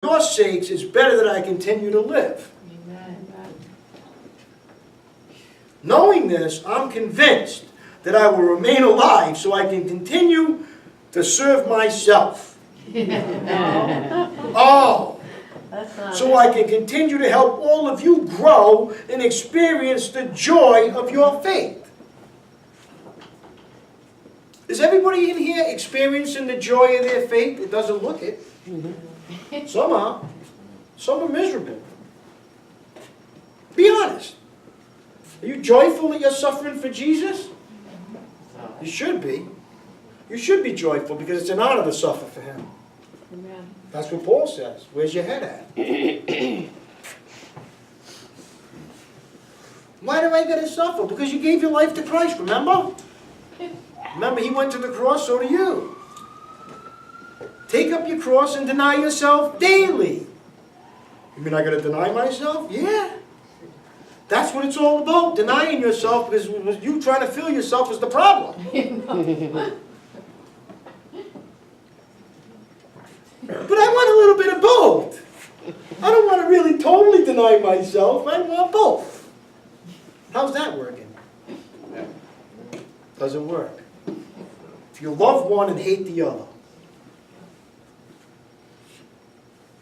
your sakes, it's better that I continue to live. Amen. Knowing this, I'm convinced that I will remain alive so I can continue to serve myself. Oh, so I can continue to help all of you grow and experience the joy of your faith. Is everybody in here experiencing the joy of their faith? It doesn't look it. Some are. Some are miserable. Be honest. Are you joyful that you're suffering for Jesus? You should be. You should be joyful because it's an honor to suffer for Him. Amen. That's what Paul says. Where's your head at? Why do I got to suffer? Because you gave your life to Christ, remember? Remember, He went to the cross, so do you. Take up your cross and deny yourself daily. You mean I got to deny myself? Yeah. That's what it's all about, denying yourself, because you trying to fill yourself is the problem. But I want a little bit of both. I don't want to really totally deny myself. I want both. How's that working? Doesn't work. If you love one and hate the other.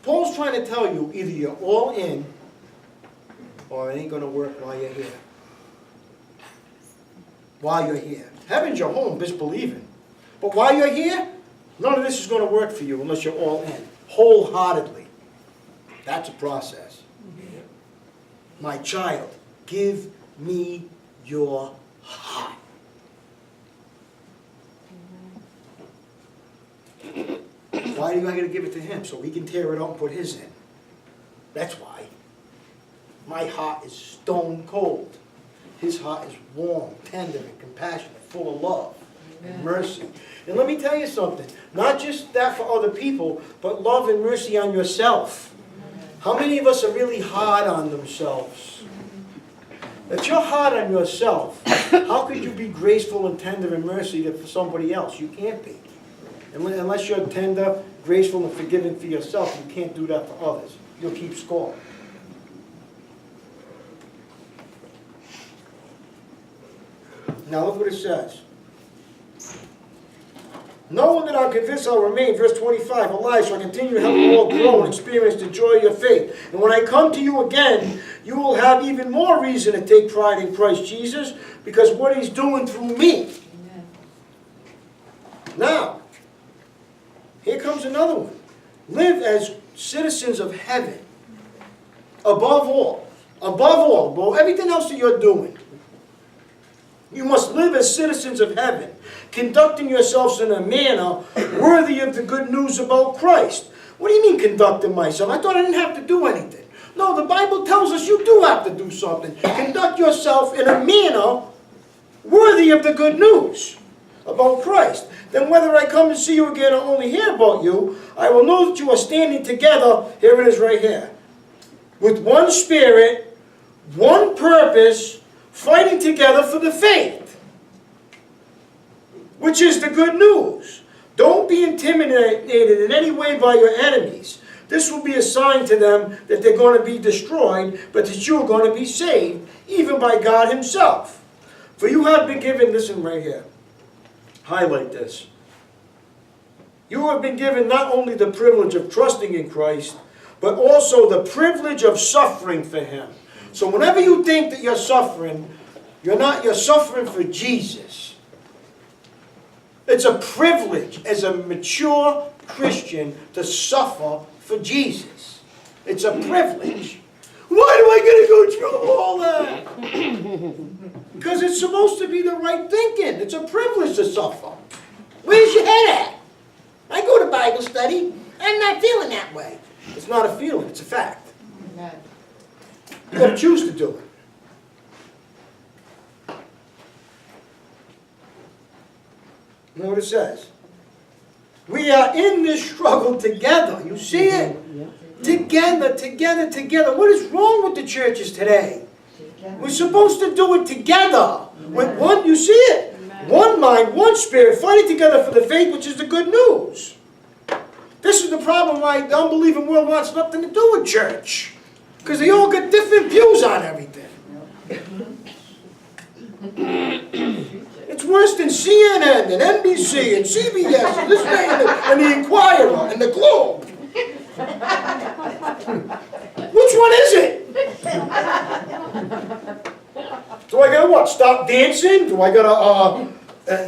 Paul's trying to tell you either you're all in or it ain't going to work while you're here. While you're here. Heaven's your home, just believing. But while you're here, none of this is going to work for you unless you're all in. Wholeheartedly. That's a process. My child, give me your heart. Why do I got to give it to Him? So He can tear it out and put His in. That's why. My heart is stone cold. His heart is warm, tender, and compassionate, full of love and mercy. And let me tell you something. Not just that for other people, but love and mercy on yourself. How many of us are really hard on themselves? If you're hard on yourself, how could you be graceful and tender and mercy for somebody else? You can't be. Unless you're tender, graceful, and forgiving for yourself, you can't do that for others. You'll keep score. Now look what it says. Knowing that I'm convinced I'll remain, verse 25, alive, so I continue to help you all grow and experience the joy of your faith. And when I come to you again, you will have even more reason to take pride in Christ Jesus, because what He's doing through me. Amen. Now, here comes another one. Live as citizens of heaven. Above all. Above everything else that you're doing. You must live as citizens of heaven, conducting yourselves in a manner worthy of the good news about Christ. What do you mean conducting myself? I thought I didn't have to do anything. No, the Bible tells us you do have to do something. Conduct yourself in a manner worthy of the good news about Christ. Then whether I come to see you again or only hear about you, I will know that you are standing together, here it is right here, with one spirit, one purpose, fighting together for the faith, which is the good news. Don't be intimidated in any way by your enemies. This will be a sign to them that they're going to be destroyed, but that you're going to be saved, even by God Himself. For you have been given, listen right here, highlight this. You have been given not only the privilege of trusting in Christ, but also the privilege of suffering for Him. So whenever you think that you're suffering, you're suffering for Jesus. It's a privilege as a mature Christian to suffer for Jesus. It's a privilege. Why do I got to go through all that? Because it's supposed to be the right thinking. It's a privilege to suffer. Where's your head at? I go to Bible study. I'm not feeling that way. It's not a feeling. It's a fact. You got to choose to do it. You know what it says? We are in this struggle together. You see it? Together, together, together. What is wrong with the churches today? We're supposed to do it together. With one, you see it? One mind, one spirit, fighting together for the faith, which is the good news. This is the problem why the unbelieving world wants nothing to do with church. Because they all got different views on everything. It's worse than CNN and NBC and CBS and this thing and the Inquirer and the Globe. Which one is it? Do I gotta what? Stop dancing? Do I gotta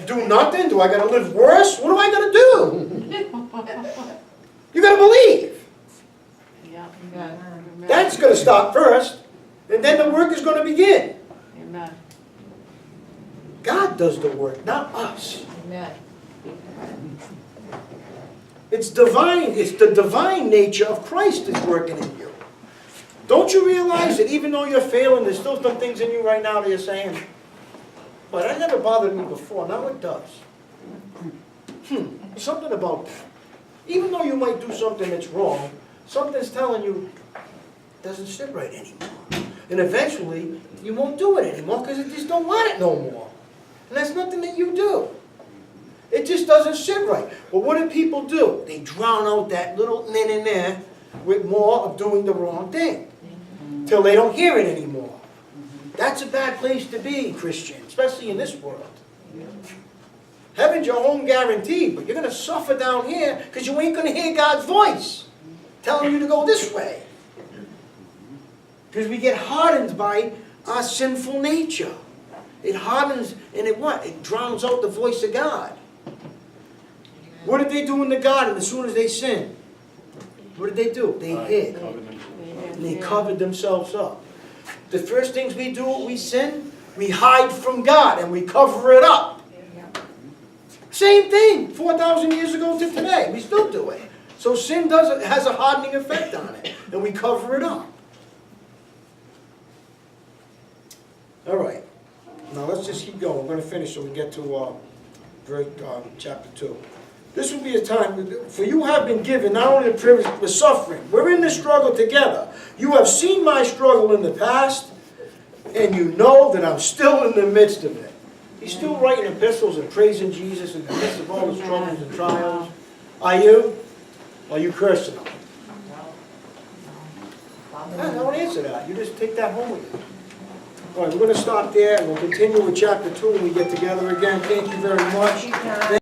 do nothing? Do I gotta live worse? What do I gotta do? You gotta believe. That's gonna stop first, and then the work is gonna begin. Amen. God does the work, not us. Amen. It's divine. It's the divine nature of Christ is working in you. Don't you realize that even though you're failing, there's still some things in you right now that you're saying, but that never bothered me before, now it does. Something about that. Even though you might do something that's wrong, something's telling you it doesn't sit right anymore. And eventually, you won't do it anymore because you just don't want it no more. And that's nothing that you do. It just doesn't sit right. But what do people do? They drown out that little in there with more of doing the wrong thing. Till they don't hear it anymore. That's a bad place to be, Christian, especially in this world. Heaven's your home guaranteed, but you're going to suffer down here because you ain't going to hear God's voice telling you to go this way. Because we get hardened by our sinful nature. It hardens and it what? It drowns out the voice of God. What did they do in the garden as soon as they sinned? What did they do? They hid. And they covered themselves up. The first things we do when we sin, we hide from God and we cover it up. Same thing 4,000 years ago to today. We still do it. So sin has a hardening effect on it. And we cover it up. All right. Now let's just keep going. We're going to finish so we get to chapter 2. This will be a time, for you have been given not only the privilege but suffering. We're in this struggle together. You have seen my struggle in the past, and you know that I'm still in the midst of it. He's still writing epistles and praising Jesus in the midst of all his troubles and trials. Are you? Or are you cursing him? I don't answer that. You just take that home with you. All right, we're going to stop there, and we'll continue with chapter 2 when we get together again. Thank you very much.